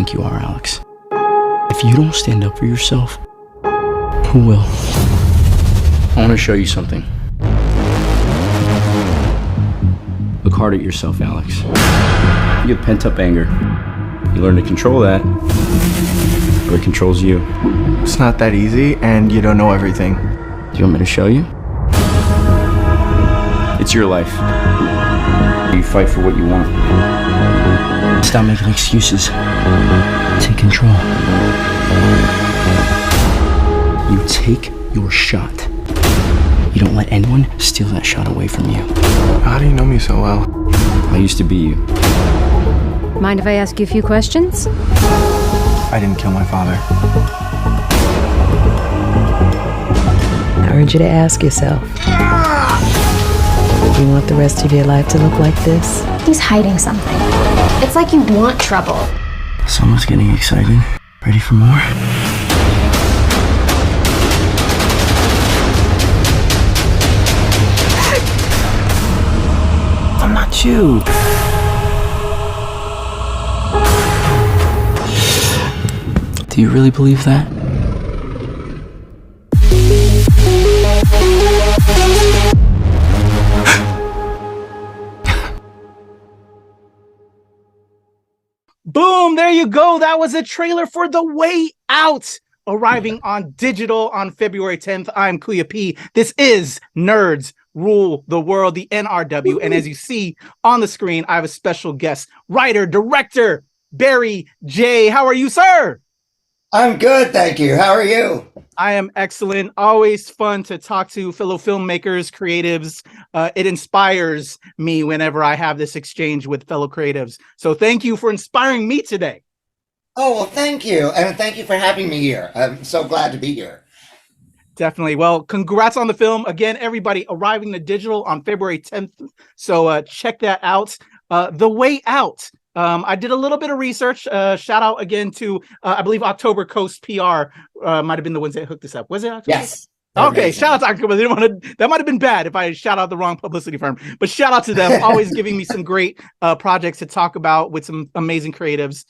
think you are, Alex. If you don't stand up for yourself, who will? I want to show you something. Look hard at yourself, Alex. You have pent-up anger. You learn to control that, or it controls you. It's not that easy, and you don't know everything. Do you want me to show you? It's your life. You fight for what you want. Stop making excuses. Take control. You take your shot. You don't let anyone steal that shot away from you. How do you know me so well? I used to be you. Mind if I ask you a few questions? I didn't kill my father. I urge you to ask yourself, do you want the rest of your life to look like this? He's hiding something. It's like you want trouble. Someone's getting excited. Ready for more? I'm not you. Do you really believe that? Boom, there you go. That was a trailer for The Way Out, arriving on digital on February 10th. I'm Kuya P. This is Nerds Rule the World, the NRW. And as you see on the screen, I have a special guest, writer, director, Barry J. How are you, sir? I'm good, thank you. How are you? I am excellent. Always fun to talk to fellow filmmakers, creatives. It inspires me whenever I have this exchange with fellow creatives. So thank you for inspiring me today. Oh, well, thank you. And thank you for having me here. I'm so glad to be here. Definitely. Well, congrats on the film. Again, everybody, arriving to digital on February 10th. So check that out. The Way Out. I did a little bit of research. Shout out again to, I believe October Coast PR might have been the ones that hooked us up. Was it October? Yes. Okay, shout out to October. They didn't want to, that might have been bad if I shout out the wrong publicity firm, but shout out to them, always giving me some great projects to talk about with some amazing creatives.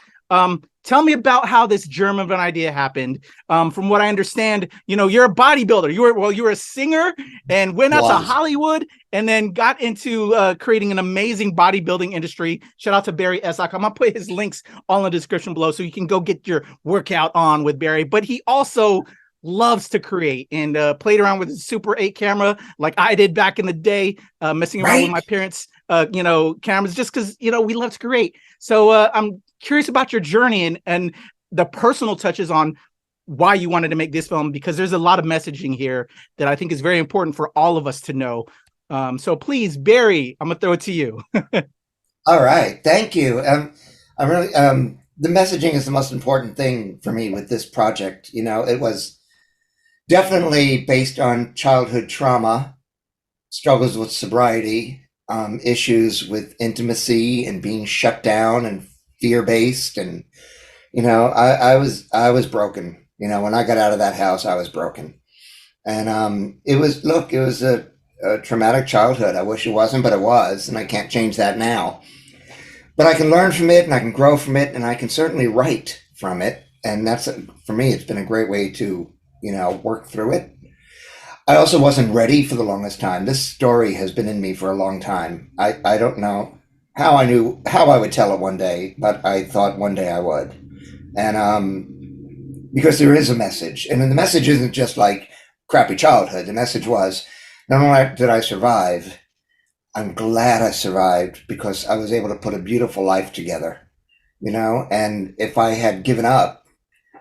Tell me about how this germ of an idea happened. From what I understand, you know, you're a bodybuilder. You were a singer and went out to Hollywood and then got into creating an amazing bodybuilding industry. Shout out to Barry Essock. I'm gonna put his links all in the description below so you can go get your workout on with Barry. But he also loves to create and played around with his Super 8 camera like I did back in the day, messing around with my parents' cameras just because, you know, we love to create. So I'm curious about your journey and the personal touches on why you wanted to make this film, because there's a lot of messaging here that I think is very important for all of us to know. So please, Barry, I'm gonna throw it to you. All right, thank you. I really, the messaging is the most important thing for me with this project. You know, it was definitely based on childhood trauma, struggles with sobriety, issues with intimacy and being shut down and fear-based. And, you know, I was broken. You know, when I got out of that house, I was broken. And it was a traumatic childhood. I wish it wasn't, but it was, and I can't change that now. But I can learn from it and I can grow from it and I can certainly write from it. And that's, for me, it's been a great way to, you know, work through it. I also wasn't ready for the longest time. This story has been in me for a long time. I don't know how I knew how I would tell it one day, but I thought one day I would. And because there is a message, and the message isn't just like crappy childhood. The message was, not only did I survive, I'm glad I survived because I was able to put a beautiful life together, you know? And if I had given up,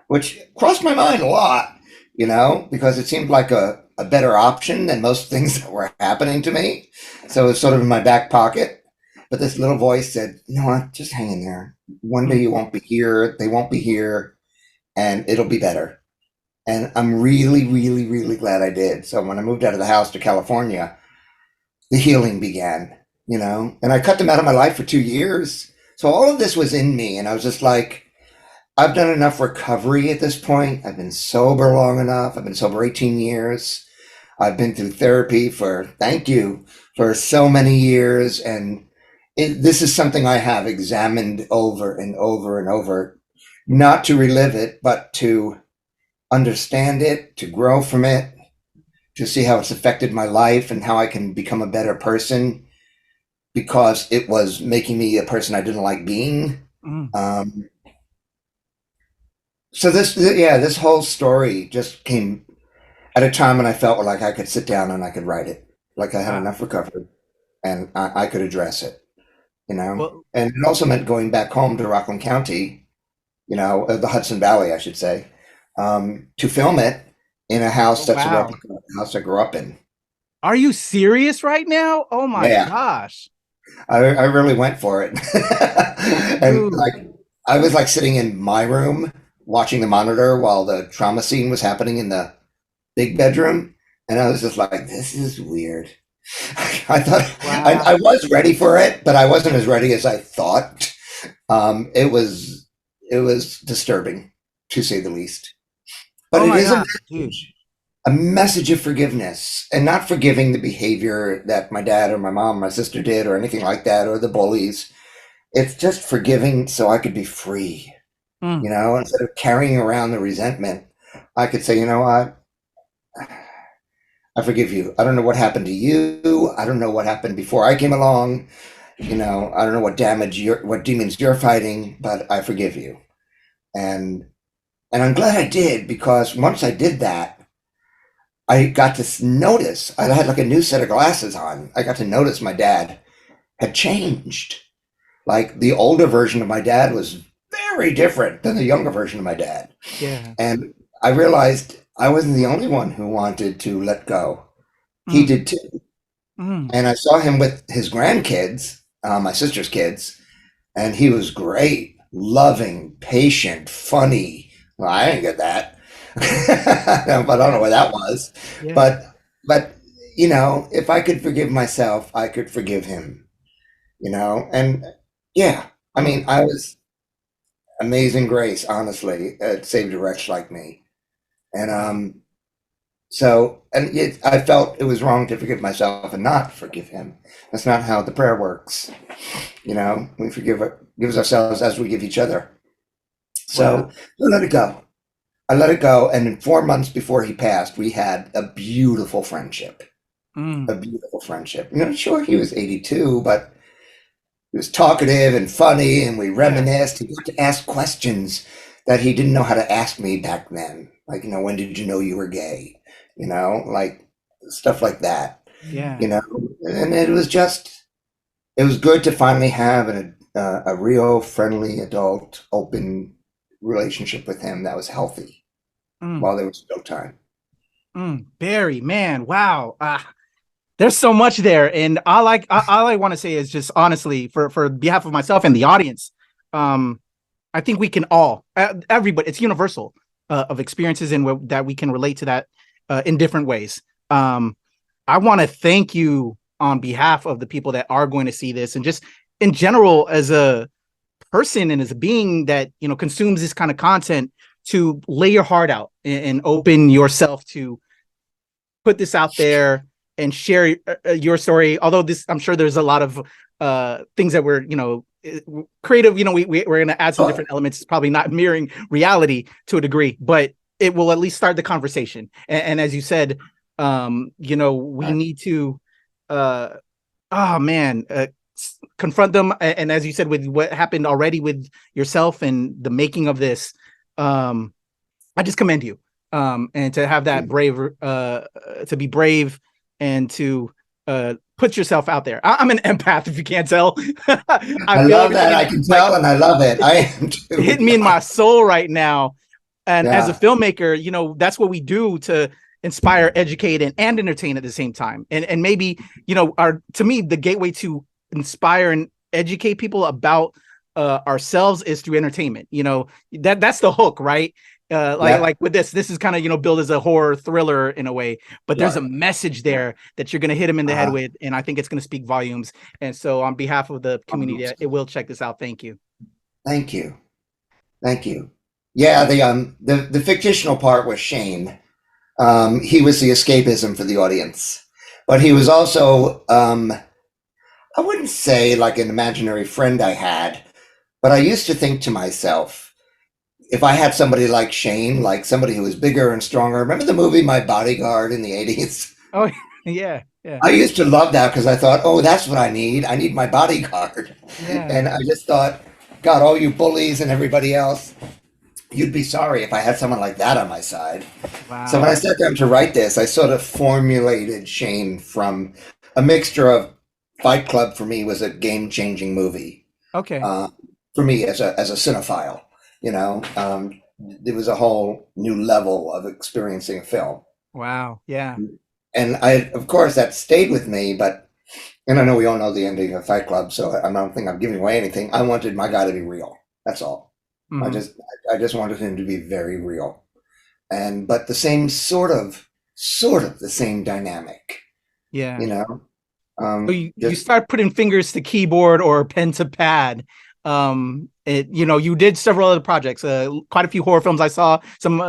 which crossed my mind a lot, you know, because it seemed like a better option than most things that were happening to me. So it's sort of in my back pocket. But this little voice said, you know what, just hang in there. One day you won't be here, they won't be here, and it'll be better. And I'm really, really, really glad I did. So when I moved out of the house to California, the healing began, you know, and I cut them out of my life for 2 years. So all of this was in me. And I was just like, I've done enough recovery at this point. I've been sober long enough. I've been sober 18 years. I've been through therapy for so many years. And this is something I have examined over and over and over not to relive it, but to understand it, to grow from it, to see how it's affected my life and how I can become a better person because it was making me a person I didn't like being. So this whole story just came at a time when I felt like I could sit down and I could write it, like I had enough recovery and I could address it, Well, and it also meant going back home to Rockland County, the Hudson Valley, I should say, to film it in a house that's a replica of the house I grew up in. Are you serious right now? Oh my gosh. I really went for it. And I was like sitting in my room watching the monitor while the trauma scene was happening in the big bedroom. And I was just like, this is weird. I thought I was ready for it, but I wasn't as ready as I thought. It was disturbing, to say the least. But it is a message of forgiveness, and not forgiving the behavior that my dad or my mom, my sister did, or anything like that, or the bullies. It's just forgiving so I could be free. Instead of carrying around the resentment, I could say, you know what? I forgive you. I don't know what happened to you. I don't know what happened before I came along. I don't know what what demons you're fighting, but I forgive you. And I'm glad I did, because once I did that, I got to notice, I had like a new set of glasses on. I got to notice my dad had changed. Like the older version of my dad was very different than the younger version of my dad. Yeah. And I realized I wasn't the only one who wanted to let go. He did too. And I saw him with his grandkids, my sister's kids, and he was great, loving, patient, funny. Well, I didn't get that. But I don't know what that was. Yeah. But if I could forgive myself, I could forgive him. And I mean, I was amazing grace, honestly. It saved a wretch like me. And I felt it was wrong to forgive myself and not forgive him. That's not how the prayer works. We forgive ourselves as we give each other. So I let it go. I let it go. And 4 months before he passed, we had a beautiful friendship. A beautiful friendship. Sure, he was 82, but he was talkative and funny, and we reminisced. He got to ask questions that he didn't know how to ask me back then. Like, when did you know you were gay? Like stuff like that. Yeah. And it was good to finally have a real friendly adult, open relationship with him that was healthy while there was still time. Barry, man, wow. There's so much there. And all I want to say is just honestly, for behalf of myself and the audience, I think we can all, everybody, it's universal of experiences and that we can relate to that in different ways. I want to thank you on behalf of the people that are going to see this, and just in general as a person and as a being that, consumes this kind of content, to lay your heart out and open yourself to put this out there and share your story. Although I'm sure there's a lot of things that we're, creative, we're going to add some different elements. It's probably not mirroring reality to a degree, but it will at least start the conversation. And as you said, we need to, confront them. And as you said, with what happened already with yourself and the making of this, I just commend you. And to have that to be brave and to put yourself out there. I'm an empath, if you can't tell. I love that. I can tell, and I love it. I am too. Hitting me in my soul right now. And as a filmmaker, that's what we do to inspire, educate, and entertain at the same time. And maybe, to me, the gateway to inspire and educate people about ourselves is through entertainment. That's the hook, right? Like with this is kind of, billed as a horror thriller in a way, but there's a message there that you're going to hit them in the head with. And I think it's going to speak volumes. And so on behalf of the community, it will check this out. Thank you. Thank you. Thank you. Yeah. The fictional part was Shane. He was the escapism for the audience, but he was also, I wouldn't say like an imaginary friend I had, but I used to think to myself, if I had somebody like Shane, like somebody who was bigger and stronger. Remember the movie My Bodyguard in the 80s? Oh, yeah, yeah, I used to love that because I thought, oh, that's what I need. I need my bodyguard. yeah. And I just thought, God, all you bullies and everybody else, you'd be sorry if I had someone like that on my side. Wow. So when I sat down to write this, I sort of formulated Shane from a mixture of Fight Club. For me was a game-changing movie. Okay. For me as a cinephile, there was a whole new level of experiencing a film. Wow. Yeah. And of course, that stayed with me, and I know we all know the ending of Fight Club, so I don't think I'm giving away anything. I wanted my guy to be real. That's all. Mhm. I just wanted him to be very real. But the same sort of the same dynamic, Yeah. Um, So you just- start putting fingers to keyboard or pen to pad. You did several other projects, quite a few horror films. I saw some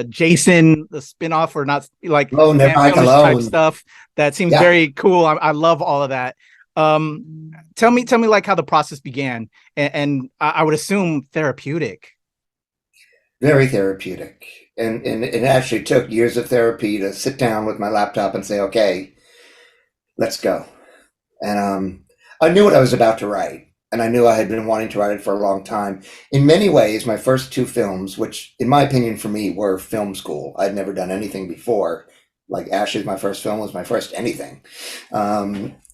Jason, the spinoff, or not, like Oh, Never Hike type Alone. stuff. That seems Yeah. very cool. I love all of that. Tell me like how the process began, and I would assume therapeutic. Very therapeutic. And it actually took years of therapy to sit down with my laptop and say, okay, let's go. And I knew what I was about to write. And I knew I had been wanting to write it for a long time. In many ways, my first two films, which in my opinion for me were film school. I'd never done anything before. Like Ashleigh's my first film was my first anything.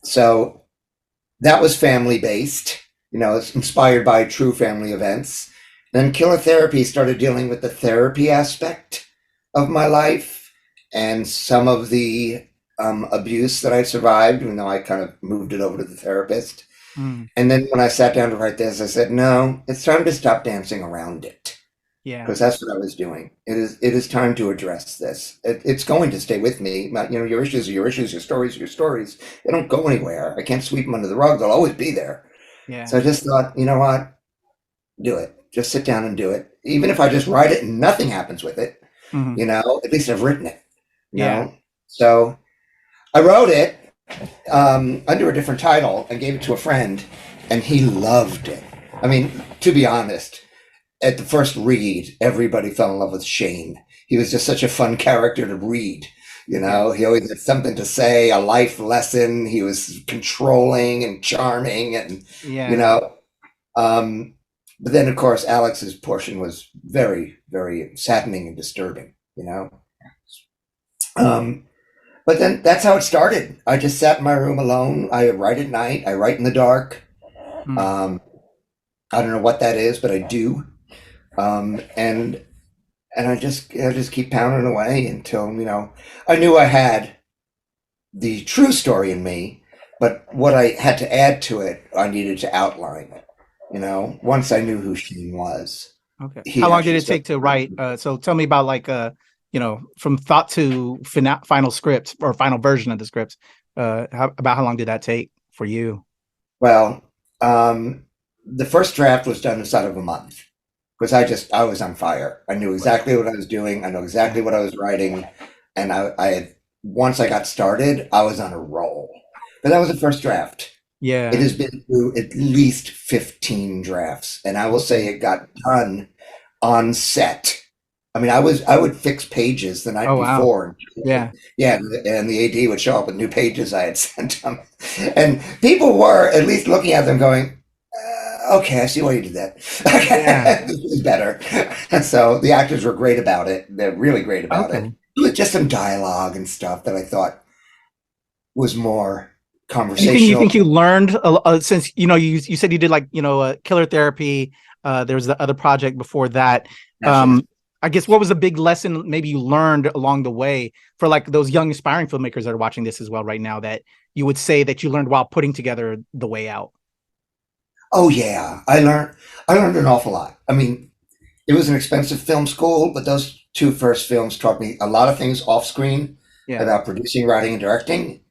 So that was family based. It's inspired by true family events. Then Killer Therapy started dealing with the therapy aspect of my life and some of the abuse that I survived, even though I kind of moved it over to the therapist. Mm. And then when I sat down to write this, I said, no, it's time to stop dancing around it. Yeah. Because that's what I was doing. It is time to address this. It's going to stay with me. Your issues are your issues, your stories are your stories. They don't go anywhere. I can't sweep them under the rug. They'll always be there. Yeah. So I just thought, you know what? Do it. Just sit down and do it. Even if I just write it and nothing happens with it, Mhm. at least I've written it. Yeah. So I wrote it under a different title and gave it to a friend, and he loved it. I mean, to be honest, at the first read, everybody fell in love with Shane. He was just such a fun character to read. He always had something to say, a life lesson. He was controlling and charming, and but then of course Alex's portion was very, very saddening and disturbing. But then that's how it started. I just sat in my room alone. I write at night. I write in the dark. Mm. I don't know what that is, but I do. And I just keep pounding away until, I knew I had the true story in me, but what I had to add to it, I needed to outline it. Once I knew who Shane was. Okay. How long did it take to write? So tell me about from thought to final script or final version of the script. How long did that take for you? Well, the first draft was done inside of a month because I was on fire. I knew exactly what I was doing. I know exactly what I was writing. And once I got started, I was on a roll. But that was the first draft. Yeah. It has been through at least 15 drafts. And I will say it got done on set. I mean, I would fix pages the night before. Yeah. Yeah. And the AD would show up with new pages I had sent them. And people were at least looking at them going, okay, I see why you did that. Yeah. This is better. And so the actors were great about it. They're really great about it. It was just some dialogue and stuff that I thought was more conversational. You think you learned since, you said you did Killer Therapy. There was the other project before that. I guess what was a big lesson maybe you learned along the way for those young aspiring filmmakers that are watching this as well right now that you would say that you learned while putting together The Way Out? Oh yeah, I learned an awful lot. I mean, it was an expensive film school, but those two first films taught me a lot of things off screen about producing, writing, and directing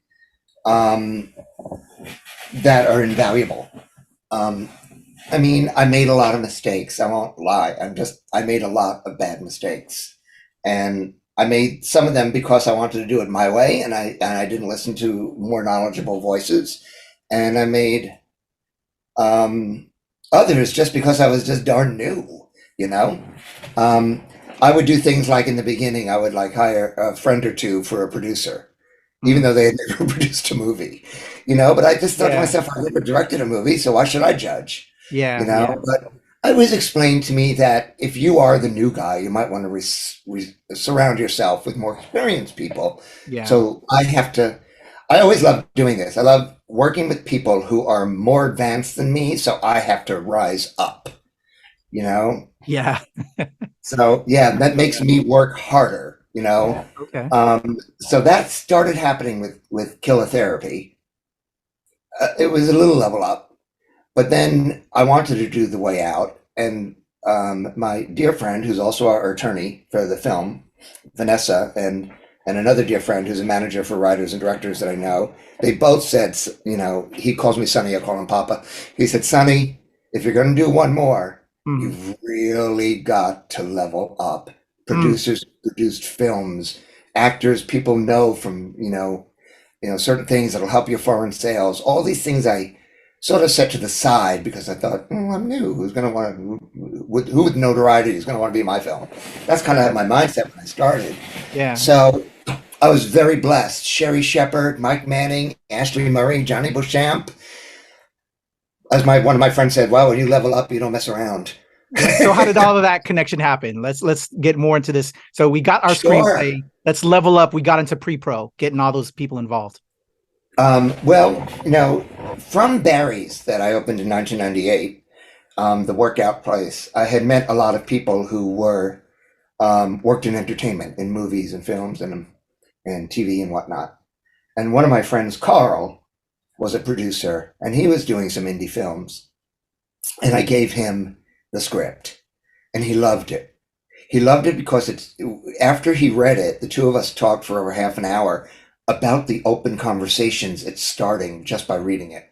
that are invaluable. I mean, I made a lot of mistakes. I won't lie. I made a lot of bad mistakes, and I made some of them because I wanted to do it my way, and I didn't listen to more knowledgeable voices, and I made others just because I was just darn new. you know? I would do things like in the beginning, I would like hire a friend or two for a producer, even though they had never produced a movie, you know? But I just thought to myself, I never directed a movie, so why should I judge? Yeah. You know? But it was explained to me that if you are the new guy, you might want to surround yourself with more experienced people. Yeah. So I always love doing this. I love working with people who are more advanced than me, so I have to rise up, you know? Yeah. So yeah, that makes me work harder, you know? Okay. So that started happening with Killer Therapy. It was a little level up, but then I wanted to do The Way Out, and my dear friend, who's also our attorney for the film, Vanessa, and another dear friend who's a manager for writers and directors that I know, they both said, you know, he calls me Sonny, I call him Papa. He said, Sonny, if you're going to do one more, you've really got to level up. Producers produced films, actors people know from, you know, certain things that'll help your foreign sales. All these things I sort of set to the side because I thought, I'm new. Who's going to want to, who with notoriety is going to want to be in my film? That's kind of my mindset when I started. Yeah. So I was very blessed. Sherri Shepherd, Mike Manning, Ashleigh Murray, Jonny Beauchamp. As one of my friends said, well, when you level up, you don't mess around. So how did all of that connection happen? Let's get more into this. So we got our screenplay. Let's level up. We got into pre-pro, getting all those people involved. Well, you know, from Barry's that I opened in 1998, the workout place, I had met a lot of people who were worked in entertainment, in movies and films and TV and whatnot. And one of my friends, Carl, was a producer, and he was doing some indie films. And I gave him the script, and he loved it. He loved it because after he read it, the two of us talked for over half an hour about the open conversations it's starting just by reading it.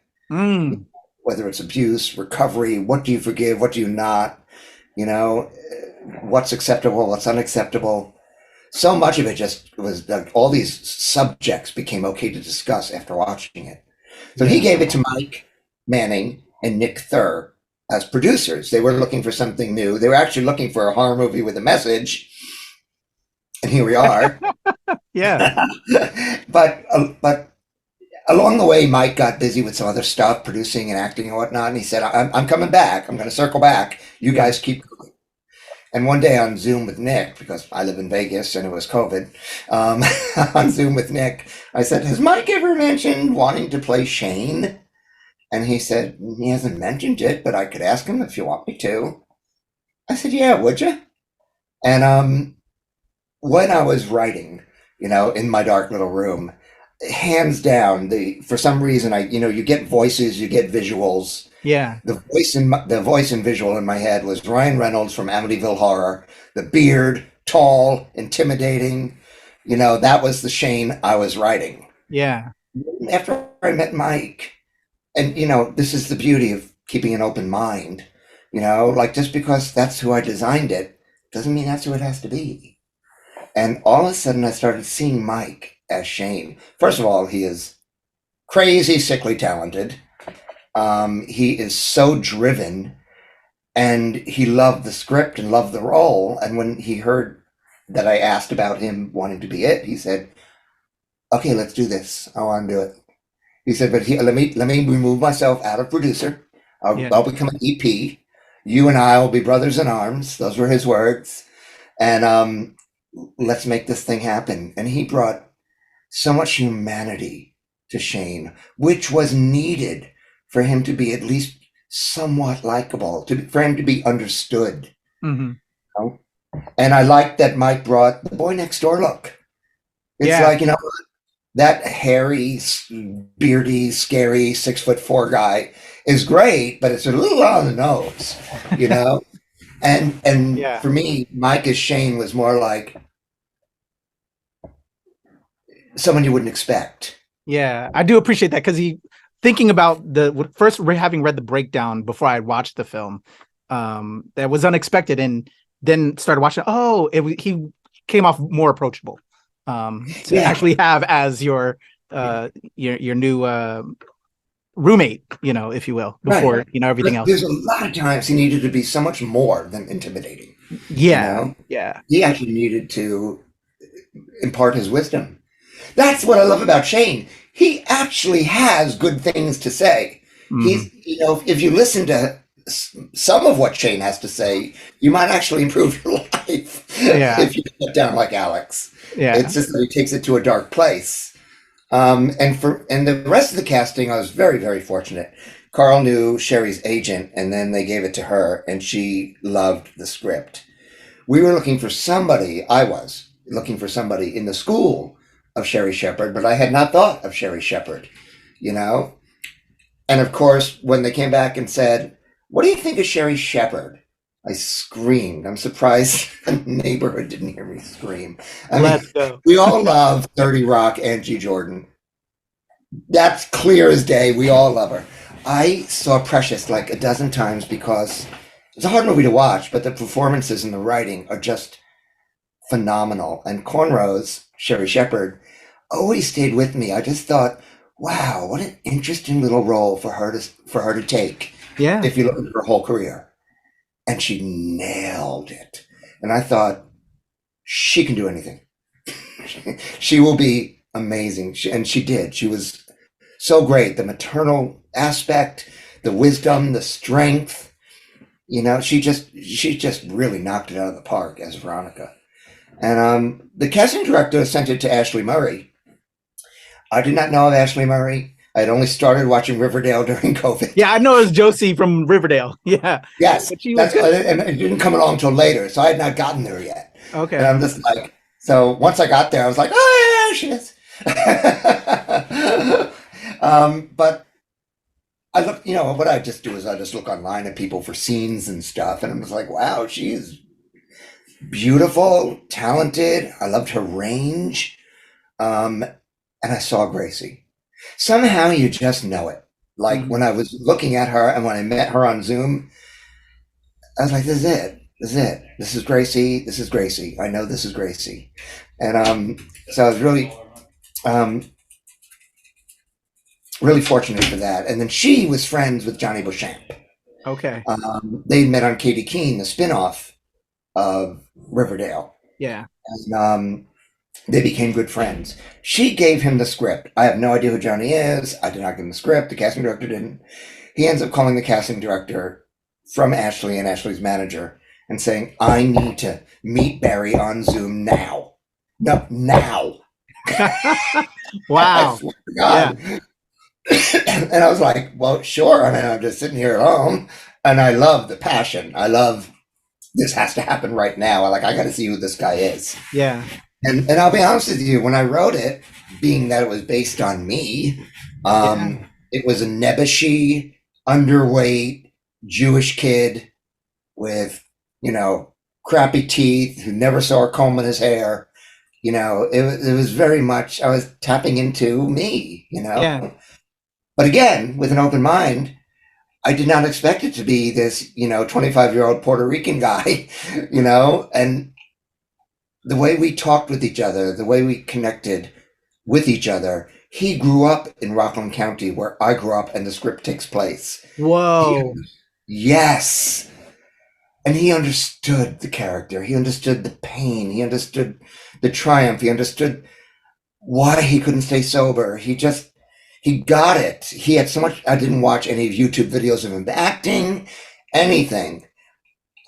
Whether it's abuse, recovery, what do you forgive, what do you not, you know, what's acceptable, what's unacceptable. So much of it just was like all these subjects became okay to discuss after watching it. So he gave it to Mike Manning and Nick Thurr as producers. They were looking for something new. They were actually looking for a horror movie with a message. And here we are. Yeah. But along the way, Mike got busy with some other stuff, producing and acting and whatnot. And he said, I'm coming back. I'm going to circle back. You guys keep going. And one day on Zoom with Nick, because I live in Vegas and it was COVID, on Zoom with Nick, I said, has Mike ever mentioned wanting to play Shane? And he said, he hasn't mentioned it, but I could ask him if you want me to. I said, yeah, would you? And when I was writing, you know, in my dark little room, hands down, for some reason, you get voices, you get visuals. Yeah. The voice and visual in my head was Ryan Reynolds from Amityville Horror. The beard, tall, intimidating. You know, that was the Shane I was writing. Yeah. After I met Mike, and you know, this is the beauty of keeping an open mind. You know, like just because that's who I designed it doesn't mean that's who it has to be. And all of a sudden, I started seeing Mike as Shane. First of all, he is crazy, sickly talented. He is so driven, and he loved the script and loved the role. And when he heard that I asked about him wanting to be it, he said, okay, let's do this. I want to do it. He said, but let me remove myself out of producer. I'll become an EP. You and I will be brothers in arms. Those were his words. And let's make this thing happen. And he brought so much humanity to Shane, which was needed for him to be at least somewhat likable, for him to be understood. Mm-hmm. You know? And I like that Mike brought the boy next door look. It's like, you know, that hairy, beardy, scary 6'4" guy is great, but it's a little on the nose, you know? And for me, Mike as Shane was more like someone you wouldn't expect. Yeah, I do appreciate that because thinking about first having read the breakdown before I watched the film, that was unexpected, and then started watching. He came off more approachable to actually have as your new roommate, if you will, before Right. everything else. There's a lot of times he needed to be so much more than intimidating. Yeah, yeah. He actually needed to impart his wisdom. That's what I love about Shane. He actually has good things to say. He's, if you listen to some of what Shane has to say, you might actually improve your life if you get down like Alex. Yeah, it's just that he takes it to a dark place. And the rest of the casting, I was very, very fortunate. Carl knew Sherri's agent, and then they gave it to her, and she loved the script. We were looking for somebody. I was looking for somebody in the school of Sherri Shepherd, but I had not thought of Sherri Shepherd, And of course, when they came back and said, "What do you think of Sherri Shepherd?" I screamed. I'm surprised the neighborhood didn't hear me scream. Let's go. We all love 30 Rock, Angie Jordan. That's clear as day. We all love her. I saw Precious like a dozen times because it's a hard movie to watch, but the performances and the writing are just phenomenal. And Cornrows, Sherri Shepherd, always stayed with me. I just thought, wow, what an interesting little role for her to take. Yeah. If you look at her whole career. And she nailed it. And I thought, she can do anything. She will be amazing. And she did. She was so great. The maternal aspect, the wisdom, the strength. She just really knocked it out of the park as Veronica. And the casting director sent it to Ashleigh Murray. I did not know of Ashleigh Murray. I had only started watching Riverdale during COVID. Yeah, I know it was Josie from Riverdale. Yeah. Yes. And it didn't come along until later, so I had not gotten there yet. Okay. And I'm just like, so once I got there, I was like, oh, yeah, she is. But I look, what I just do is I just look online at people for scenes and stuff. And I'm just like, wow, she's beautiful, talented. I loved her range. And I saw Gracie. Somehow you just know it. Like when I was looking at her and when I met her on Zoom, I was like, this is it. This is it. This is Gracie. This is Gracie. I know this is Gracie. And so I was really, really fortunate for that. And then she was friends with Jonny Beauchamp. Okay. They met on Katie Keene, the spinoff of Riverdale. Yeah. And they became good friends. She gave him the script. I have no idea who Jonny is. I did not give him the script. The casting director didn't. He ends up calling the casting director from Ashleigh and Ashleigh's manager and saying, I need to meet Barry on Zoom now. No, now. Wow. I swear to God. Yeah. And I was like, well, sure. I mean, I'm just sitting here at home and I love the passion. I love this has to happen right now. I got to see who this guy is. Yeah. And I'll be honest with you, when I wrote it, being that it was based on me, it was a nebbishy, underweight Jewish kid with, crappy teeth who never saw a comb in his hair. It was very much, I was tapping into me, Yeah. But again, with an open mind, I did not expect it to be this, 25-year-old Puerto Rican guy, and the way we talked with each other, the way we connected with each other. He grew up in Rockland County where I grew up and the script takes place. Whoa. Yes. And he understood the character. He understood the pain. He understood the triumph. He understood why he couldn't stay sober. He got it. He had so much. I didn't watch any YouTube videos of him acting, anything.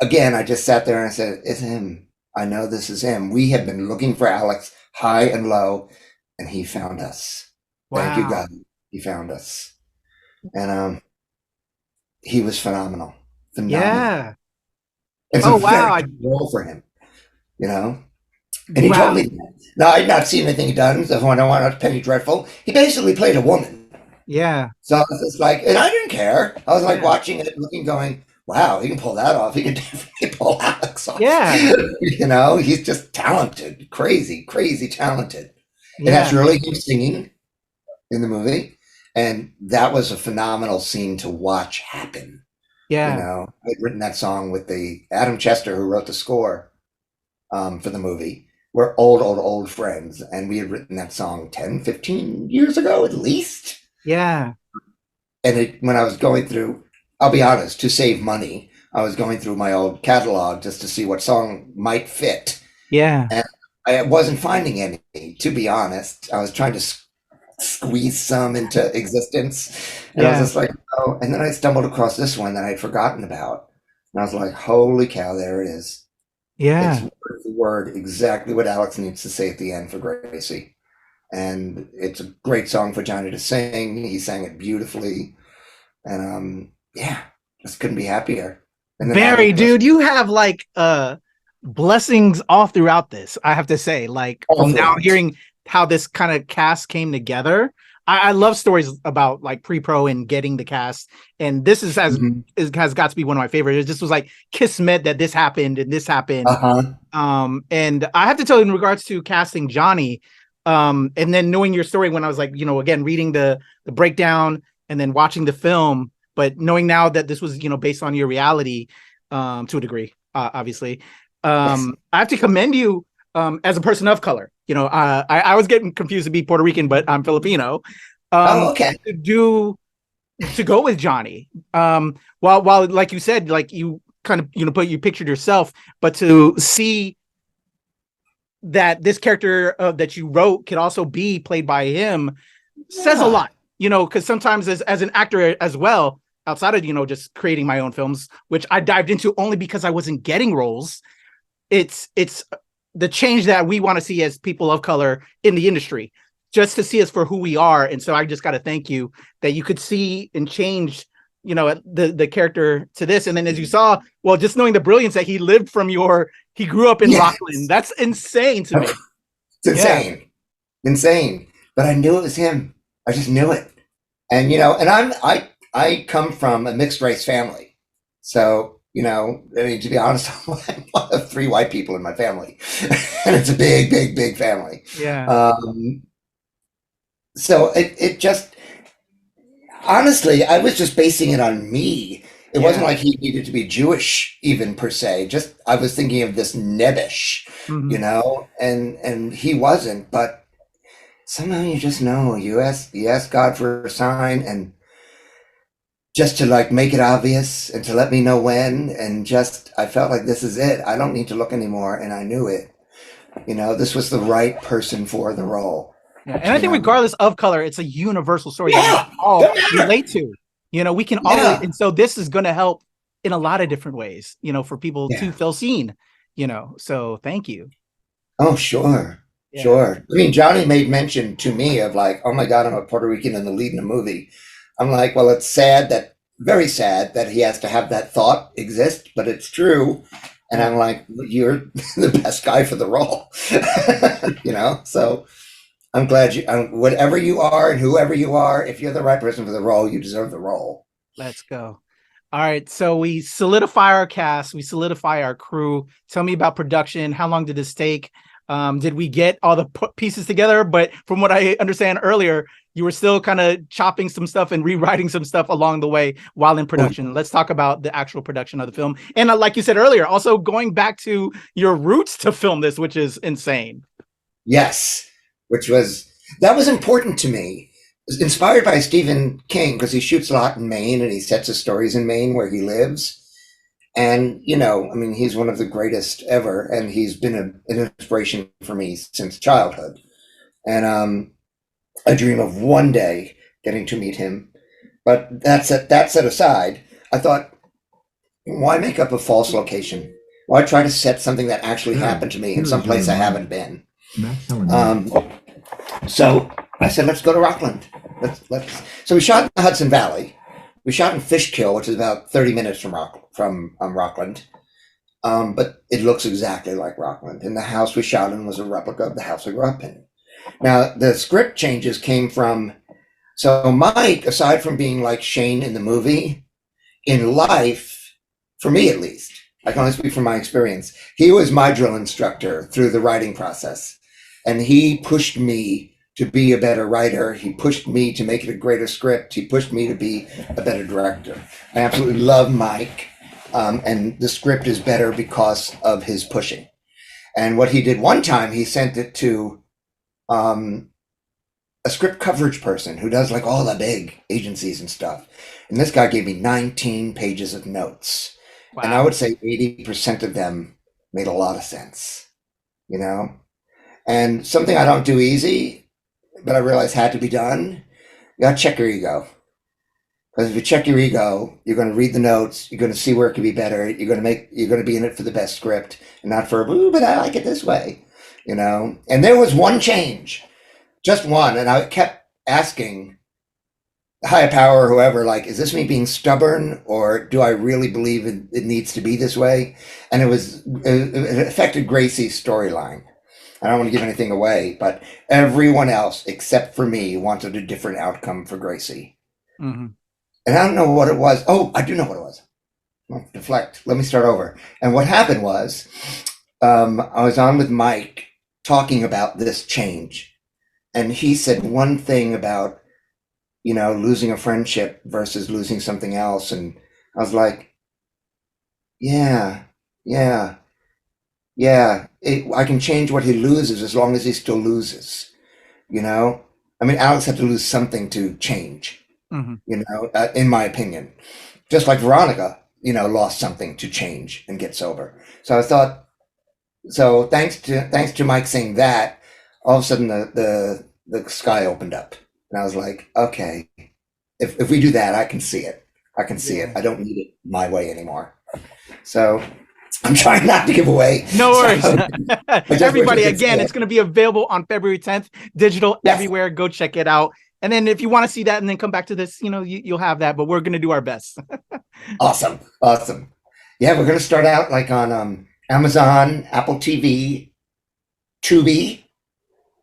Again, I just sat there and I said, it's him. I know this is him. We have been looking for Alex high and low, and he found us. Wow. Thank you, God. He found us. And he was phenomenal. Yeah. It's a very good role for him, And he told me that. Now, I'd not seen anything he done. So when I wanted Penny Dreadful, he basically played a woman. Yeah. So I was just like, and I didn't care. I was like watching it, looking, going, wow, he can pull that off. He can definitely pull Alex off. Yeah. He's just talented, crazy, crazy talented. Yeah. And that's really him singing in the movie. And that was a phenomenal scene to watch happen. Yeah. I'd written that song with the Adam Chester, who wrote the score for the movie. We're old friends. And we had written that song 10, 15 years ago, at least. Yeah. when I was going through, I'll be honest, to save money, I was going through my old catalog just to see what song might fit. Yeah. And I wasn't finding any, to be honest. I was trying to squeeze some into existence. And I was just like, oh, and then I stumbled across this one that I'd forgotten about. And I was like, holy cow, there it is. Yeah. It's word for word exactly what Alex needs to say at the end for Gracie. And it's a great song for Jonny to sing. He sang it beautifully. And yeah, just couldn't be happier. And Barry, dude, you have like blessings all throughout this, I have to say. Like from now hearing how this kind of cast came together. I love stories about like pre-pro and getting the cast, and this is has got to be one of my favorites. It just was like kismet that this happened and this happened. And I have to tell you, in regards to casting Jonny, and then knowing your story when I was like, you know, again reading the breakdown and then watching the film, but knowing now that this was, you know, based on your reality to a degree, obviously, I have to commend you as a person of color. You know, I was getting confused to be Puerto Rican, but I'm Filipino. To go with Jonny. While like you said, like you kind of, you know, you pictured yourself, but to see that this character that you wrote could also be played by him says a lot, you know, because sometimes as an actor as well, outside of, you know, just creating my own films, which I dived into only because I wasn't getting roles, it's the change that we want to see as people of color in the industry, just to see us for who we are. And so I just got to thank you that you could see and change, you know, the character to this. And then as you saw, well, just knowing the brilliance that he grew up in Rockland, that's insane to me. It's insane. Insane. But I knew it was him. I just knew it. And, you know, and I come from a mixed race family. So, you know, I mean, to be honest, I'm one of 3 white people in my family, and it's a big, big, big family. Yeah. So it just, honestly, I was just basing it on me. It wasn't like he needed to be Jewish even per se. Just, I was thinking of this nebbish, you know, and he wasn't, but somehow you just know, you ask God for a sign, and just to like make it obvious and to let me know when, and just, I felt like this is it. I don't need to look anymore. And I knew it, you know, this was the right person for the role. Yeah. And I think regardless of color, it's a universal story that we all relate to, you know, we can all, and so this is going to help in a lot of different ways, you know, for people to feel seen, you know, so thank you. Oh, sure. Yeah. Sure. I mean, Jonny made mention to me of like, oh my God, I'm a Puerto Rican in the lead in a movie. I'm like, well, it's very sad that he has to have that thought exist, but it's true. And I'm like, you're the best guy for the role, you know? So I'm glad whatever you are and whoever you are, if you're the right person for the role, you deserve the role. Let's go. All right. So we solidify our cast. We solidify our crew. Tell me about production. How long did this take? Did we get all the pieces together? But from what I understand earlier, you were still kind of chopping some stuff and rewriting some stuff along the way while in production. Let's talk about the actual production of the film. And like you said earlier, also going back to your roots to film this, which is insane. Yes, that was important to me. It was inspired by Stephen King because he shoots a lot in Maine and he sets his stories in Maine where he lives. And, you know, I mean, he's one of the greatest ever, and he's been an inspiration for me since childhood. And I dream of one day getting to meet him. But that set aside, I thought, why make up a false location? Why try to set something that actually happened to me in some place I haven't been? So I said, let's go to Rockland. So we shot in the Hudson Valley. We shot in Fishkill, which is about 30 minutes from Rockland. But it looks exactly like Rockland. And the house we shot in was a replica of the house I grew up in. Now, the script changes came from, so Mike, aside from being like Shane in the movie, in life, for me at least, I can only speak from my experience, he was my drill instructor through the writing process. And he pushed me to be a better writer. He pushed me to make it a greater script. He pushed me to be a better director. I absolutely love Mike. And the script is better because of his pushing. And what he did one time, he sent it to a script coverage person who does like all the big agencies and stuff. And this guy gave me 19 pages of notes. Wow. And I would say 80% of them made a lot of sense, you know? And something I don't do easy, but I realized had to be done, you gotta check your ego. Because if you check your ego, you're going to read the notes. You're going to see where it could be better. You're going to be in it for the best script, and not for, ooh, but I like it this way, you know. And there was one change, just one, and I kept asking the higher power or whoever, like, is this me being stubborn, or do I really believe it needs to be this way? And it affected Gracie's storyline. I don't want to give anything away, but everyone else except for me wanted a different outcome for Gracie. Mm-hmm. And I don't know what it was. Oh, I do know what it was. I'll deflect. Let me start over. And what happened was, I was on with Mike talking about this change. And he said one thing about, you know, losing a friendship versus losing something else. And I was like, yeah. I can change what he loses as long as he still loses, you know? I mean, Alex had to lose something to change. Mm-hmm. You know, in my opinion, just like Veronica, you know, lost something to change and get sober. So I thought, so thanks to Mike saying that, all of a sudden the sky opened up, and I was like, okay, if we do that, I can see it. I don't need it my way anymore. So I'm trying not to give away. No worries. Everybody, again, it's going to be available on February 10th, digital everywhere. Go check it out. And then if you want to see that and then come back to this, you know, you'll have that, but we're going to do our best. Awesome. Yeah, we're going to start out like on Amazon, Apple TV, Tubi,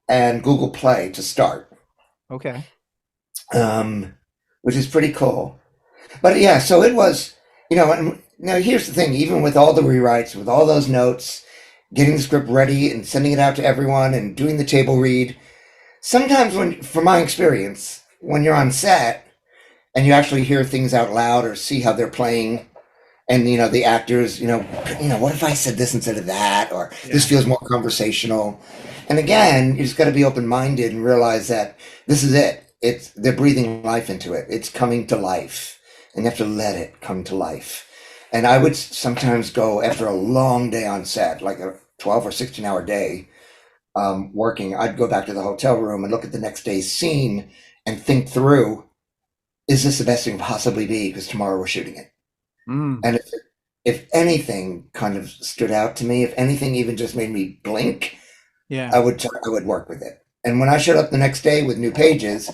and Google Play to start. Okay. Which is pretty cool. But yeah, so it was, you know, and now here's the thing, even with all the rewrites, with all those notes, getting the script ready and sending it out to everyone and doing the table read, sometimes from my experience, when you're on set and you actually hear things out loud or see how they're playing, and, you know, the actors, you know, what if I said this instead of that, or this feels more conversational. And again, you just got to be open-minded and realize that this is it. They're breathing life into it. It's coming to life, and you have to let it come to life. And I would sometimes go after a long day on set, like a 12 or 16-hour day, working, I'd go back to the hotel room and look at the next day's scene and think through, is this the best thing possibly be? Because tomorrow we're shooting it. And if anything kind of stood out to me, if anything even just made me blink, I would work with it. And when I showed up the next day with new pages,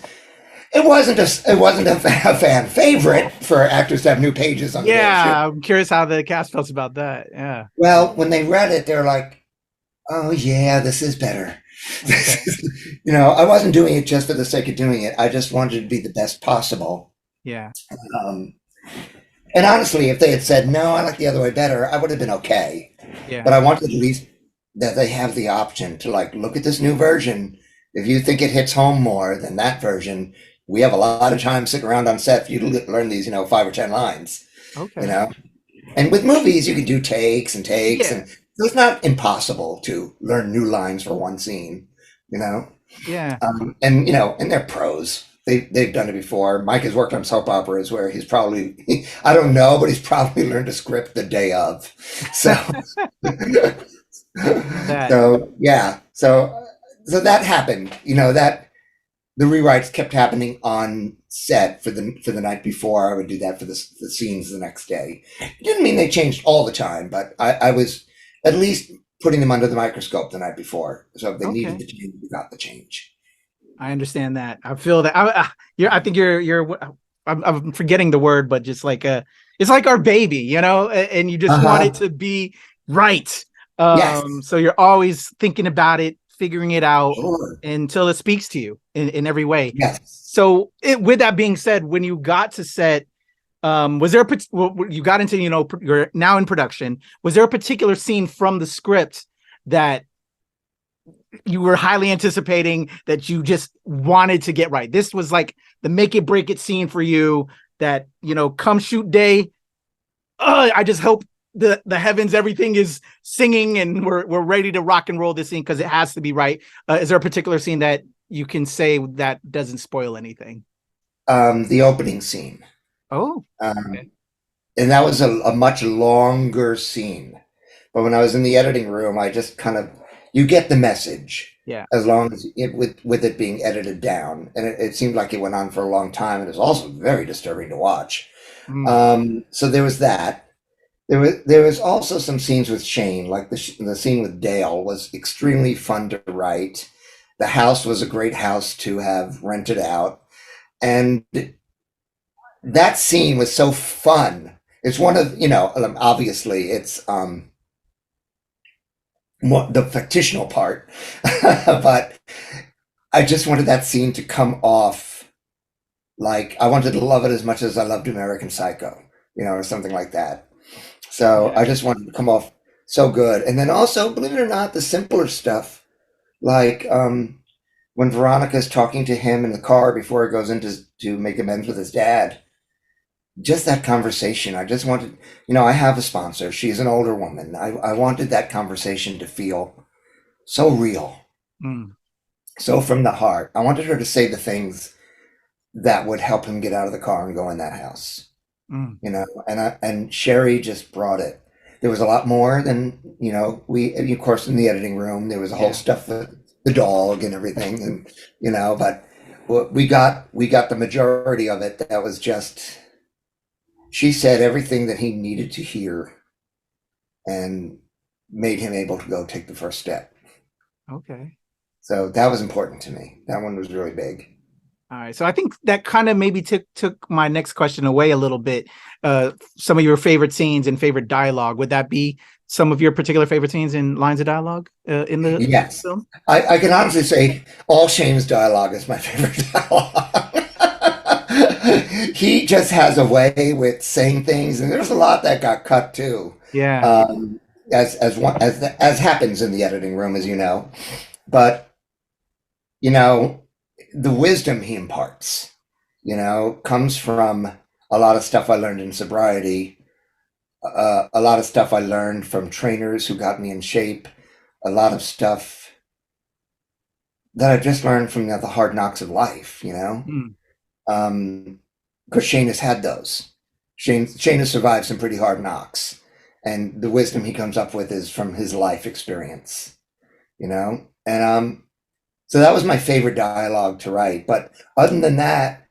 it wasn't a fan favorite for actors to have new pages on. Yeah, I'm curious how the cast felt about that. Yeah. Well, when they read it, they're like, oh yeah, this is better. Okay. You know, I wasn't doing it just for the sake of doing it. I just wanted it to be the best possible. Yeah. And honestly, if they had said, no, I like the other way better, I would have been okay. Yeah. But I wanted at least that they have the option to like, look at this new version. If you think it hits home more than that version, we have a lot of time sitting around on set for you to learn these, 5 or 10 lines. Okay. And with movies, you can do takes, and so it's not impossible to learn new lines for one scene, Yeah. And they're pros. They've done it before. Mike has worked on soap operas where he's probably, I don't know, but he's probably learned a script the day of. So, so that happened, that the rewrites kept happening on set for the night before. I would do that for the scenes the next day. It didn't mean they changed all the time, but I was at least putting them under the microscope the night before. So if they needed the change, we got the change. I understand that. I feel that. I think you're. I'm forgetting the word, but just like it's like our baby, and you just want it to be right. So you're always thinking about it, figuring it out until it speaks to you in every way. Yes. So with that being said, when you got to set, was there you got into, you're now in production. Was there a particular scene from the script that you were highly anticipating that you just wanted to get right? This was like the make it break it scene for you that, come shoot day. I just hope the heavens, everything is singing and we're ready to rock and roll this scene because it has to be right. Is there a particular scene that you can say that doesn't spoil anything? The opening scene. Oh, okay. And that was a much longer scene. But when I was in the editing room, I just kind of, you get the message. Yeah. As long as with it being edited down. And it seemed like it went on for a long time. And it was also very disturbing to watch. So there was that. There was also some scenes with Shane, like the scene with Dale was extremely fun to write. The house was a great house to have rented out. And that scene was so fun. It's one of, obviously it's the fictional part, but I just wanted that scene to come off like I wanted to love it as much as I loved American Psycho, or something like that. So I just wanted to come off so good. And then also, believe it or not, the simpler stuff, like when Veronica's talking to him in the car before he goes in to make amends with his dad, just that conversation. I just wanted, I have a sponsor. She's an older woman. I wanted that conversation to feel so real. So from the heart. I wanted her to say the things that would help him get out of the car and go in that house. And Sherri just brought it. There was a lot more than, we, of course, in the editing room, there was a whole stuff with the dog and everything, and, but we got the majority of it. That was just, she said everything that he needed to hear and made him able to go take the first step. Okay. So that was important to me. That one was really big. All right. So I think that kind of maybe took my next question away a little bit. Some of your favorite scenes and favorite dialogue. Would that be some of your particular favorite scenes and lines of dialogue in the film? I can honestly say all Shane's dialogue is my favorite dialogue. He just has a way with saying things, and there's a lot that got cut too. Yeah. As happens in the editing room, as you know. But the wisdom he imparts, comes from a lot of stuff I learned in sobriety, a lot of stuff I learned from trainers who got me in shape, a lot of stuff that I just learned from the hard knocks of life, because Shane has had those. Shane has survived some pretty hard knocks, and the wisdom he comes up with is from his life experience, and so that was my favorite dialogue to write. But other than that,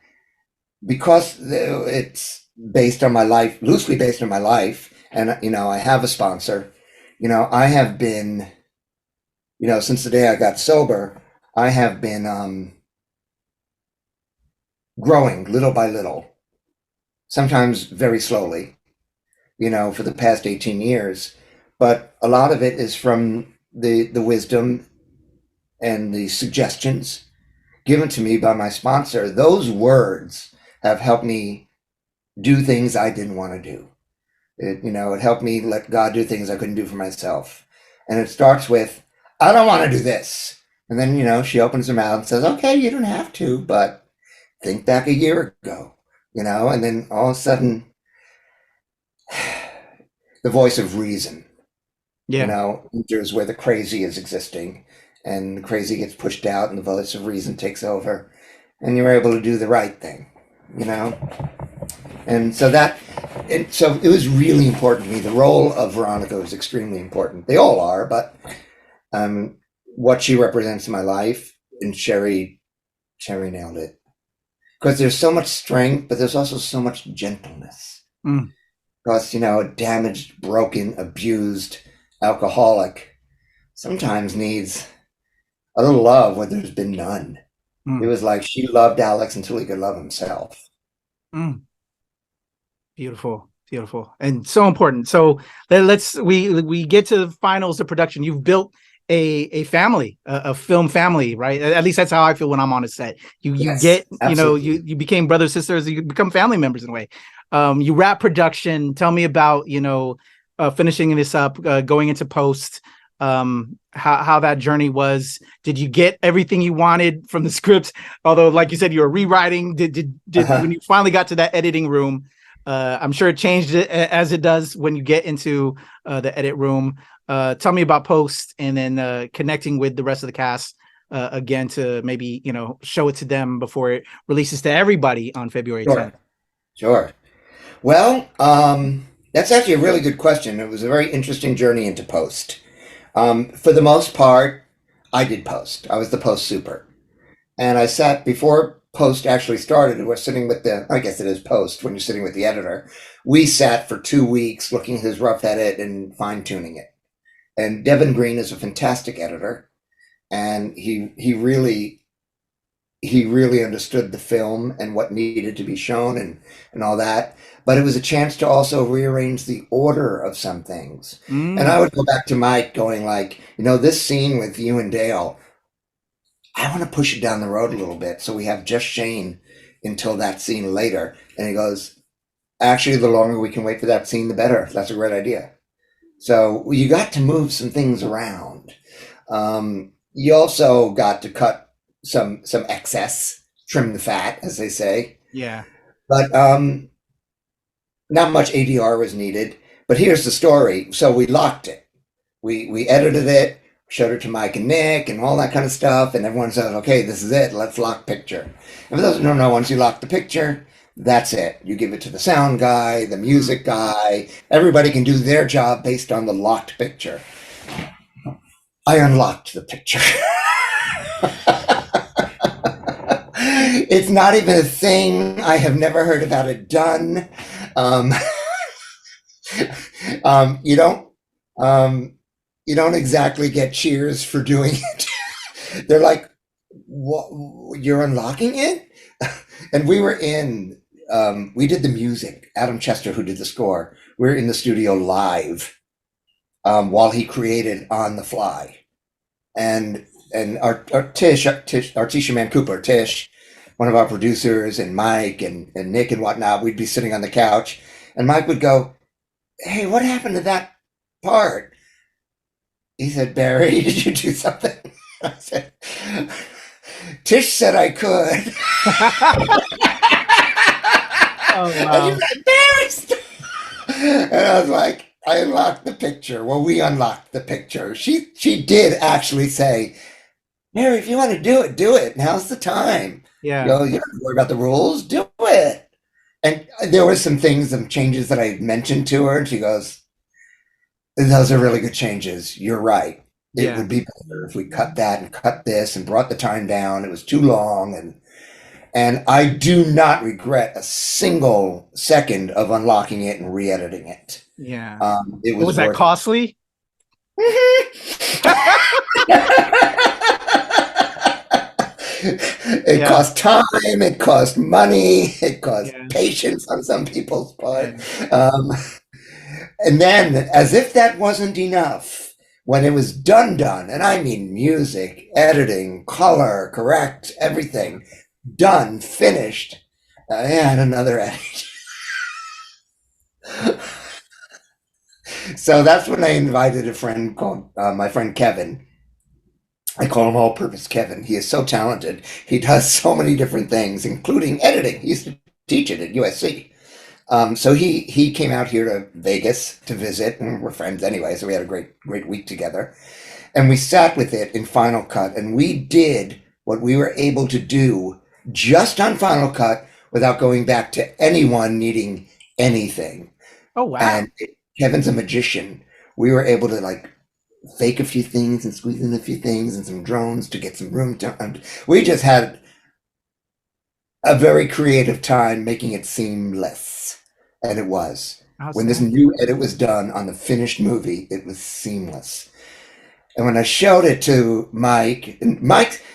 because it's based on my life, loosely based on my life, and I have a sponsor, I have been, since the day I got sober, I have been growing little by little, sometimes very slowly, for the past 18 years. But a lot of it is from the wisdom and the suggestions given to me by my sponsor. Those words have helped me do things I didn't want to do. It helped me let God do things I couldn't do for myself. And it starts with, I don't want to do this. And then, she opens her mouth and says, okay, you don't have to, but think back a year ago, and then all of a sudden, the voice of reason, enters where the crazy is existing, and the crazy gets pushed out and the voice of reason takes over, and you're able to do the right thing, And so so it was really important to me. The role of Veronica was extremely important. They all are, but what she represents in my life, and Sherri nailed it. Because there's so much strength, but there's also so much gentleness. Because, a damaged, broken, abused alcoholic sometimes needs a little love where there's been none. It was like she loved Alex until he could love himself. Beautiful, and so important. So we get to the finals of production. You've built a family, a film family, right? At least that's how I feel when I'm on a set. You get, you became brothers, sisters, you become family members in a way. You wrap production. Tell me about, finishing this up, going into post, how that journey was. Did you get everything you wanted from the script? Although, like you said, you were rewriting. Did when you finally got to that editing room, I'm sure it changed it as it does when you get into the edit room. Tell me about post, and then connecting with the rest of the cast again to maybe, show it to them before it releases to everybody on February 10th? Sure. Well, that's actually a really good question. It was a very interesting journey into post. For the most part, I did post. I was the post super. And I sat before post actually started. We're sitting with I guess it is post when you're sitting with the editor. We sat for 2 weeks looking at his rough edit and fine tuning it. And Devin Green is a fantastic editor. And he really understood the film and what needed to be shown and all that. But it was a chance to also rearrange the order of some things. And I would go back to Mike going like, this scene with you and Dale, I want to push it down the road a little bit. So we have just Shane until that scene later. And he goes, actually, the longer we can wait for that scene, the better. That's a great idea. So you got to move some things around. You also got to cut some excess, trim the fat, as they say. Yeah. But not much ADR was needed. But here's the story. So we locked it. We edited it, showed it to Mike and Nick and all that kind of stuff. And everyone said, okay, this is it. Let's lock picture. And for those who don't know, once you lock the picture, that's it. You give it to the sound guy, the music guy. Everybody can do their job based on the locked picture. I unlocked the picture. It's not even a thing. I have never heard about it done. You don't exactly get cheers for doing it. They're like, "What? You're unlocking it?" And we were we did the music. Adam Chester, who did the score, we were in the studio live while he created on the fly. And our Tisha Man Cooper, Tish, one of our producers, and Mike and Nick and whatnot, we'd be sitting on the couch, and Mike would go, "Hey, what happened to that part?" He said, "Barry, did you do something?" I said, "Tish said I could." Oh, wow. And, Barry, and I was like, I unlocked the picture. Well, we unlocked the picture. She did actually say, "Mary, if you want to do it. Now's the time. Yeah. You don't have to worry about the rules. Do it." And there were some changes that I mentioned to her, and she goes, "Those are really good changes. You're right. It would be better if we cut that and cut this and brought the time down. It was too long." And I do not regret a single second of unlocking it and re-editing it. Yeah. It was that costly? It cost time, it cost money, it cost patience on some people's part. And then, as if that wasn't enough, when it was done, and I mean music, editing, color, correct, everything, done, finished, I had another edit. So that's when I invited a friend called my friend Kevin. I call him all-purpose Kevin. He is so talented. He does so many different things, including editing. He used to teach it at USC. So he came out here to Vegas to visit, and we're friends anyway, so we had a great week together. And we sat with it in Final Cut, and we did what we were able to do just on Final Cut without going back to anyone needing anything. Oh, wow. And Kevin's a magician. We were able to fake a few things and squeeze in a few things and some drones to get some room to. We just had a very creative time making it seamless. And it was. When this new edit was done on the finished movie, it was seamless. And when I showed it to Mike,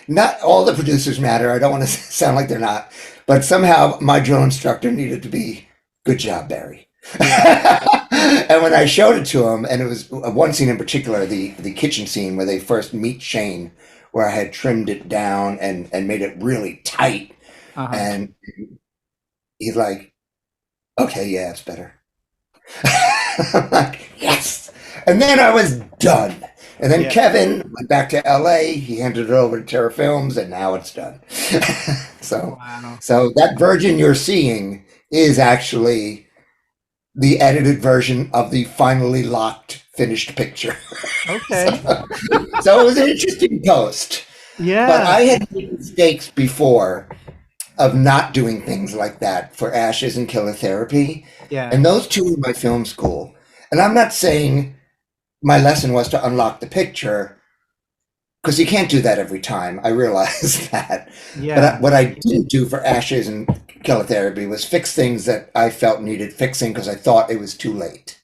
not all the producers matter. I don't want to sound like they're not, but somehow my drill instructor needed to be, "Good job, Barry." And when I showed it to him, and it was one scene in particular, the kitchen scene where they first meet Shane, where I had trimmed it down and made it really tight. And he's like, "Okay, yeah, it's better." I'm like, yes. And then I was done. And then Kevin went back to LA. He handed it over to Terra Films, and now it's done. So that version you're seeing is actually the edited version of the finally locked finished picture. Okay. So it was an interesting post. Yeah. I had made mistakes before of not doing things like that for Ashes and Killer Therapy. Yeah. And those two were my film school. And I'm not saying my lesson was to unlock the picture, because you can't do that every time. I realize that. Yeah. But what I didn't do for Ashes and Killer Therapy was fix things that I felt needed fixing because I thought it was too late.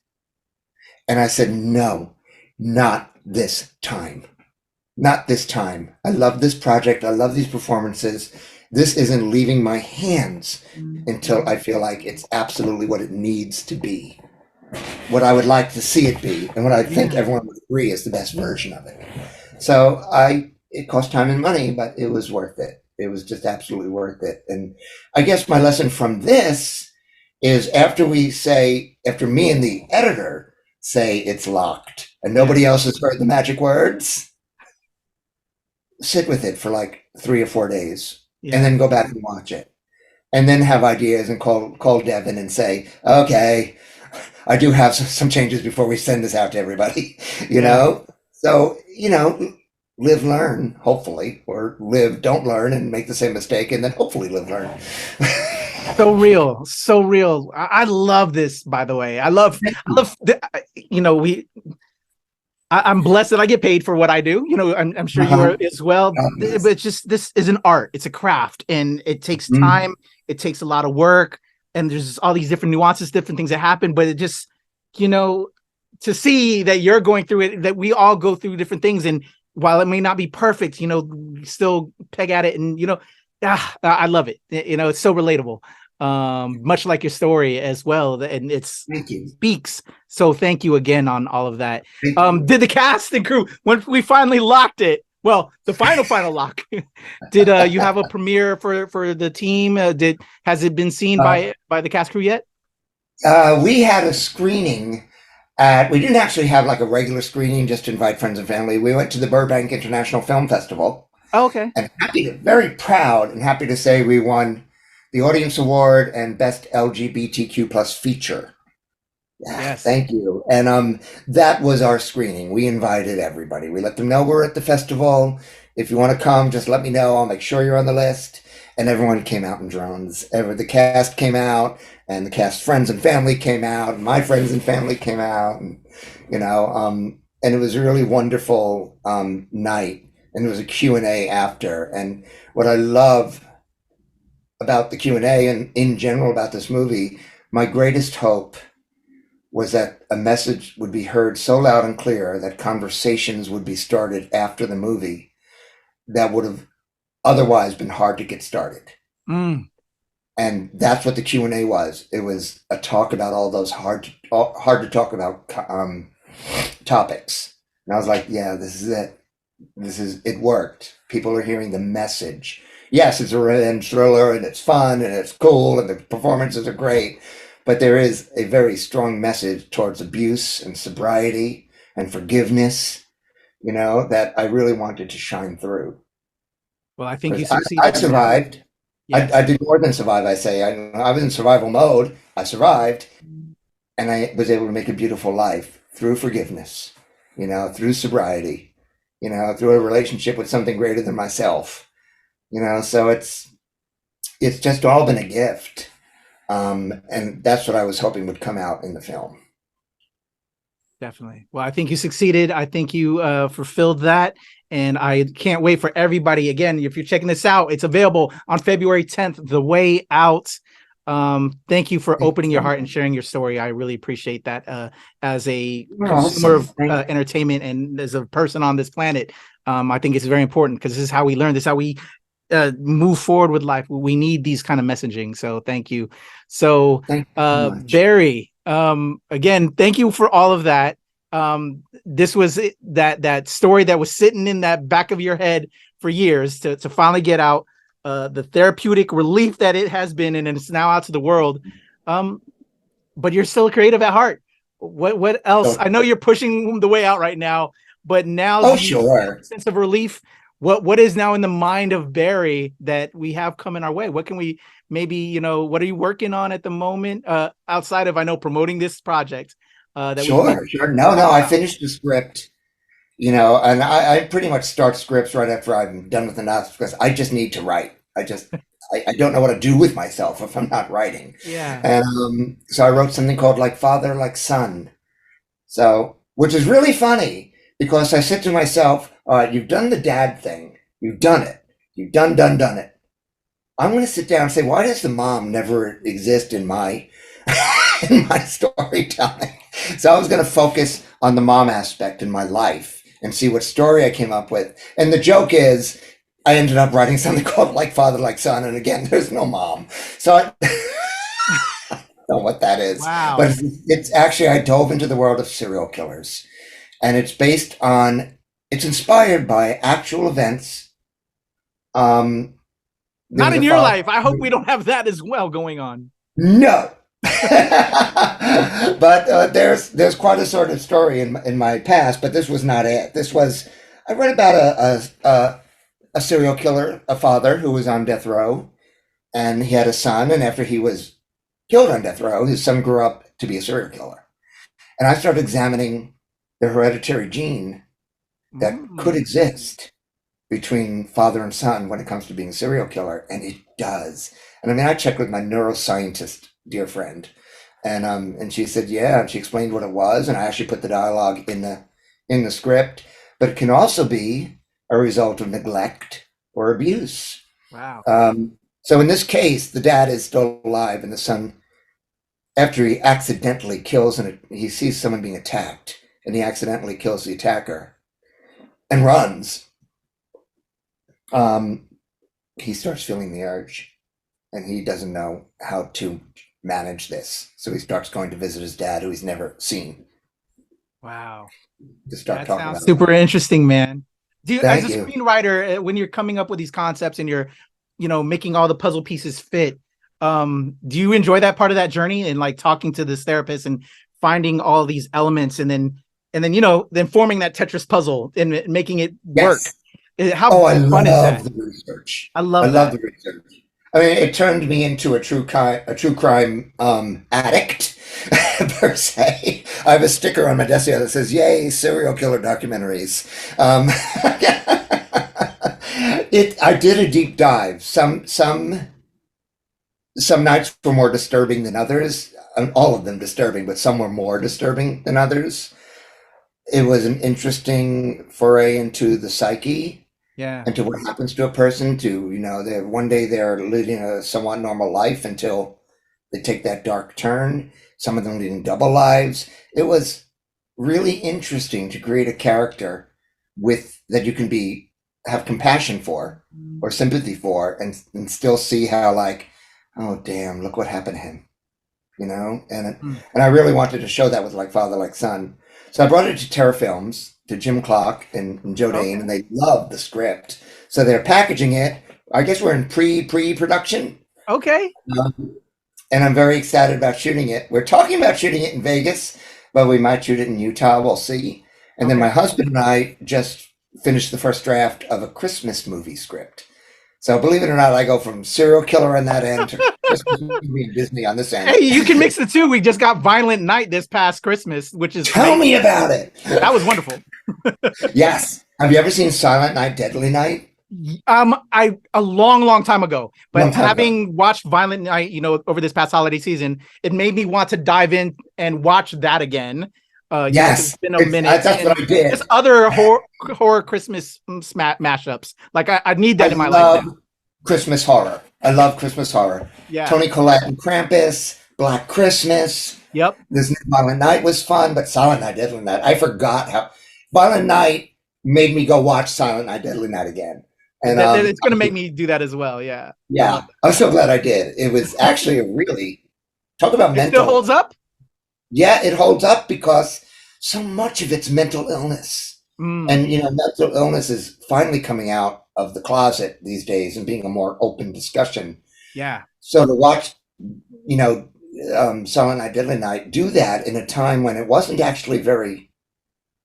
And I said, no, not this time. Not this time. I love this project. I love these performances. This isn't leaving my hands until I feel like it's absolutely what it needs to be, what I would like to see it be, and what I think everyone would agree is the best version of it. So it cost time and money, but it was worth it. It was just absolutely worth it. And I guess my lesson from this is after me and the editor say it's locked and nobody else has heard the magic words, sit with it for like 3 or 4 days. And then go back and watch it, and then have ideas and call Devin and say, okay, I do have some changes before we send this out to everybody, you know? So, live, learn, hopefully, or live, don't learn and make the same mistake, and then hopefully live, learn. So real, so real. I love this, by the way. I'm blessed that I get paid for what I do. I'm sure you are as well. But it's just, this is an art. It's a craft, and it takes time. It takes a lot of work, and there's all these different nuances, different things that happen. But it just, to see that you're going through it, that we all go through different things, and while it may not be perfect, still peg at it, and I love it. It's so relatable. Much like your story as well, and it speaks. So thank you again on all of that. Did the cast and crew, when we finally locked it, well, the final lock, did you have a premiere for the team? Has it been seen by the cast crew yet? We had a screening we didn't actually have like a regular screening just to invite friends and family. We went to the Burbank International Film Festival. Oh, okay. And very proud and happy to say we won the Audience Award and Best LGBTQ plus feature. Yes. Thank you. And that was our screening. We invited everybody. We let them know we're at the festival. If you want to come, just let me know. I'll make sure you're on the list. And everyone came out in drones. The cast came out, and the cast friends and family came out, and my friends and family came out, and and it was a really wonderful night. And there was a Q&A after. And what I love about the Q&A and in general about this movie, my greatest hope was that a message would be heard so loud and clear that conversations would be started after the movie that would have otherwise been hard to get started. And that's what the Q&A was. It was a talk about all those hard to talk about topics. And I was like, yeah, this is it. It worked. People are hearing the message. Yes, it's a revenge thriller, and it's fun, and it's cool, and the performances are great, but there is a very strong message towards abuse and sobriety and forgiveness, that I really wanted to shine through. Well, I think you succeeded. I survived. Yes. I did more than survive, I say. I was in survival mode. I survived, and I was able to make a beautiful life through forgiveness, through sobriety, through a relationship with something greater than myself. So it's just all been a gift. And that's what I was hoping would come out in the film. Definitely. Well, I think you succeeded. I think you fulfilled that. And I can't wait for everybody. Again, if you're checking this out, it's available on February 10th, The Way Out. Thank you for opening your heart and sharing your story. I really appreciate that as a consumer of entertainment and as a person on this planet. I think it's very important because this is how we learn. This is how we move forward with life. We need these kind of messaging. So thank you. So Barry, again, thank you for all of that. This was that story that was sitting in that back of your head for years to finally get out, the therapeutic relief that it has been, and it's now out to the world. But you're still creative at heart. What else? I know you're pushing the way out right now, but now sure. Sense of relief. What is now in the mind of Barry that we have coming our way? What can we maybe, what are you working on at the moment outside of, I know, promoting this project? Sure. No, I finished the script And I pretty much start scripts right after I'm done with enough because I just need to write. I don't know what to do with myself if I'm not writing. Yeah. And so I wrote something called Like Father, Like Son. So, which is really funny because I said to myself, all right, you've done the dad thing. You've done it. You've done it. I'm going to sit down and say, why does the mom never exist in my in my storytelling? So I was going to focus on the mom aspect in my life and see what story I came up with. And the joke is, I ended up writing something called Like Father, Like Son. And again, there's no mom. So I don't know what that is. Wow. But it's actually, I dove into the world of serial killers. And it's it's inspired by actual events. Not in your life. I hope we don't have that as well going on. No. But there's quite a sort of story in my past, but this was not it. I read about a serial killer, a father who was on death row, and he had a son, and after he was killed on death row, his son grew up to be a serial killer. And I started examining the hereditary gene that could exist between father and son when it comes to being a serial killer, and it does. And I mean, I checked with my neuroscientist, dear friend, and she said, yeah, and she explained what it was, and I actually put the dialogue in the script. But it can also be a result of neglect or abuse. Wow. So in this case, the dad is still alive, and the son, after he accidentally kills and he sees someone being attacked, and he accidentally kills the attacker and runs. He starts feeling the urge, and he doesn't know how to manage this. So he starts going to visit his dad, who he's never seen. Wow. To start That talking sounds about super interesting, man. Thank as a you. screenwriter, when you're coming up with these concepts and you're, making all the puzzle pieces fit, do you enjoy that part of that journey and like talking to this therapist and finding all these elements and then forming that Tetris puzzle and making it work? How fun is that? The research. I love the research. I mean, it turned me into a true crime addict per se. I have a sticker on my desk here that says "Yay, serial killer documentaries." I did a deep dive. Some nights were more disturbing than others. All of them disturbing, but some were more disturbing than others. It was an interesting foray into the psyche. Yeah. And to what happens to a person one day they're leading a somewhat normal life until they take that dark turn. Some of them leading double lives. It was really interesting to create a character that you can have compassion for or sympathy for and still see how like, oh damn, look what happened to him. And I really wanted to show that with Like Father, Like Son. So I brought it to Terra Films, to Jim Clark and Joe Dane, and they loved the script. So they're packaging it. I guess we're in pre-production. Okay. And I'm very excited about shooting it. We're talking about shooting it in Vegas, but we might shoot it in Utah. We'll see. And then my husband and I just finished the first draft of a Christmas movie script. So believe it or not, I go from serial killer on that end to Christmas movie and Disney on this end. Hey, you can mix the two. We just got Violent Night this past Christmas, which is Tell me about it. That was wonderful. Yes. Have you ever seen Silent Night, Deadly Night? A long time ago, but having watched Violent Night, over this past holiday season, it made me want to dive in and watch that again. Yes, it's been a minute. That's what I did. There's other horror Christmas mashups. Like I need that in my life now. Christmas horror. I love Christmas horror. Yeah. Toni Collette and Krampus, Black Christmas. Yep. This Violent Night was fun, but Silent Night, Deadly Night, I forgot how Violent Night made me go watch Silent Night, Deadly Night again. And it's going to make me do that as well. Yeah. Yeah. I'm so glad I did. It was actually talk about mental. It still holds up? Yeah, it holds up because so much of it's mental illness. And, mental illness is finally coming out of the closet these days and being a more open discussion. Yeah. So to watch, Silent Night, Deadly Night do that in a time when it wasn't actually very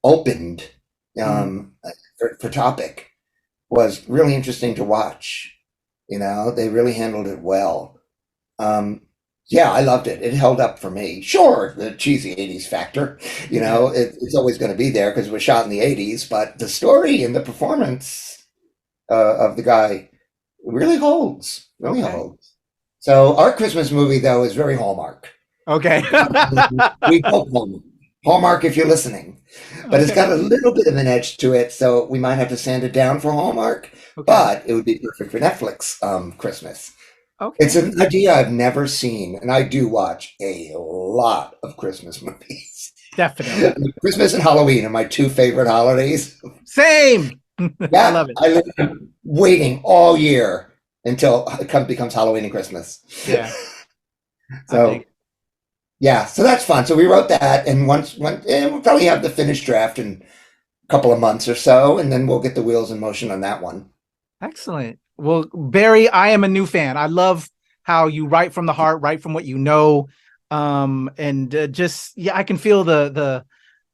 opened for topic was really interesting to watch. They really handled it well. Yeah, I loved it. It held up for me. Sure, the cheesy 80s factor, it's always going to be there because it was shot in the 80s, but the story and the performance of the guy really holds, holds. So our Christmas movie, though, is very Hallmark. Okay. We hope Hallmark, if you're listening, but it's got a little bit of an edge to it, so we might have to sand it down for Hallmark, but it would be perfect for Netflix Christmas. Okay. It's an idea I've never seen, and I do watch a lot of Christmas movies. Definitely. Christmas and Halloween are my two favorite holidays. Same. Yeah, I love it. I'm waiting all year until it becomes Halloween and Christmas. Yeah. So that's fun. So we wrote that, and we'll probably have the finished draft in a couple of months or so, and then we'll get the wheels in motion on that one. Excellent. Well, Barry, I am a new fan. I love how you write from the heart, write from what you know, and I can feel the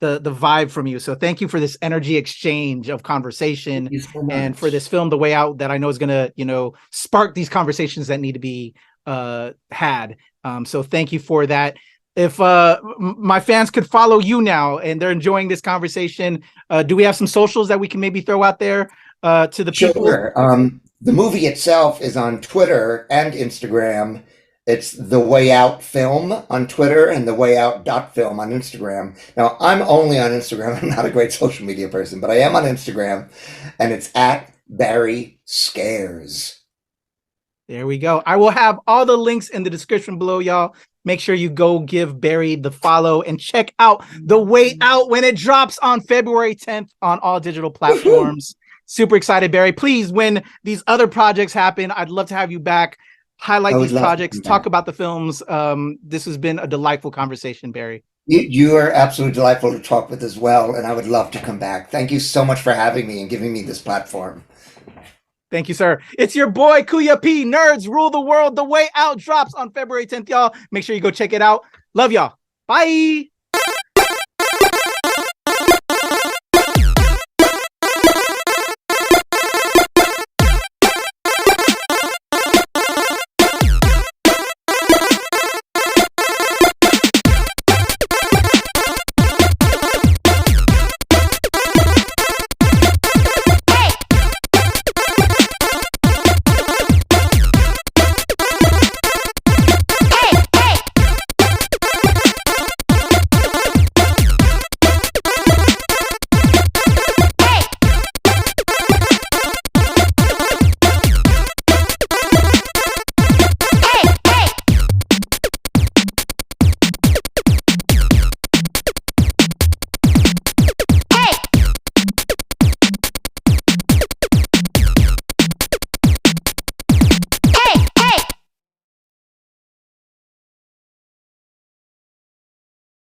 vibe from you. So thank you for this energy exchange of conversation, and for this film, The Way Out, that I know is going to spark these conversations that need to be had. So thank you for that. If my fans could follow you now and they're enjoying this conversation, do we have some socials that we can maybe throw out there to the people? Sure. The movie itself is on Twitter and Instagram. It's The Way Out Film on Twitter and The Way Out.film on Instagram. Now, I'm only on Instagram. I'm not a great social media person, but I am on Instagram, and it's at Barry Scares. There we go. I will have all the links in the description below, y'all. Make sure you go give Barry the follow and check out The Way Out when it drops on February 10th on all digital platforms. Super excited, Barry. Please, when these other projects happen, I'd love to have you back, highlight these projects, talk about the films. This has been a delightful conversation, Barry. You are absolutely delightful to talk with as well, and I would love to come back. Thank you so much for having me and giving me this platform. Thank you, sir. It's your boy, Kuya P. Nerds Rule the World. The Way Out drops on February 10th, y'all. Make sure you go check it out. Love y'all. Bye.